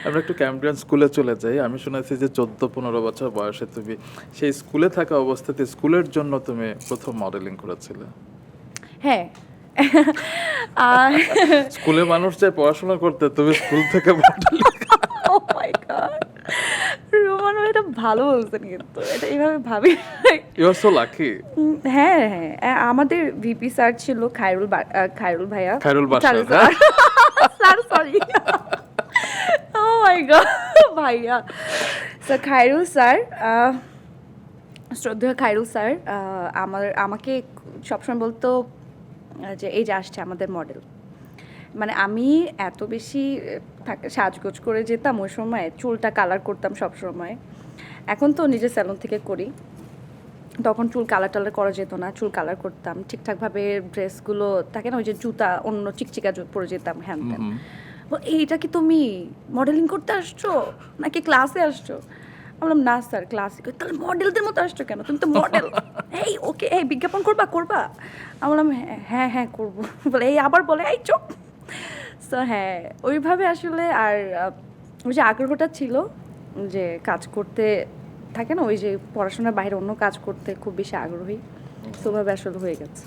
আমরা একটু ক্যাম্ব্রিয়ান স্কুলে চলে যাই। আমি শুনেছি যে 14-15 বছর বয়সে তুমি সেই স্কুলে থাকা অবস্থাতে স্কুলের জন্য তুমি ১ম মডেলিং করেছিলে। হ্যাঁ। আর স্কুলে মানুষ যায় পড়াশোনা করতে, তুমি স্কুল থেকে modelling. Oh my god! Roman ভাই এটা ভালো বলছেন কিন্তু। এটা এভাবে ভাবি নাই। You are so lucky. হ্যাঁ, হ্যাঁ। আমাদের ভিপি স্যার ছিল খায়রুল ভাইয়া। Khairul Basha, sir, sir. Sir sorry. Oh my god! ভাইয়া। স্যার খায়রুল স্যার, শ্রদ্ধেয় খায়রুল স্যার আমাকে সবসময় বলতো যে এই যে আসছে আমাদের মডেল। মানে আমি এত বেশি সাজগোজ করে যেতাম ওই সময়, চুলটা কালার করতাম সব সময়। এখন তো নিজের স্যালন থেকে করি, তখন চুল কালার টালার করা যেত না, চুল কালার করতাম ঠিকঠাকভাবে, ড্রেসগুলো থাকে না ওই যে জুতা অন্য চিকচিকা পরে যেতাম হ্যান ত্যান। এইটা কি তুমি মডেলিং করতে আসছো নাকি ক্লাসে আসছো? আমি বললাম না স্যার ক্লাসে। তাহলে মডেলদের মতো আসছো কেন, তুমি তো মডেল। এই ওকে এই বিজ্ঞাপন করবা। আমি বললাম হ্যাঁ হ্যাঁ করবো। বলে এই আবার বলে এই চোখ। সো হ্যাঁ ওইভাবে আসলে। আর ওই যে আগ্রহটা ছিল যে কাজ করতে থাকে না ওই যে পড়াশোনার বাইরে অন্য কাজ করতে খুব বেশি আগ্রহী, তো ওভাবে আসলে হয়ে গেছে।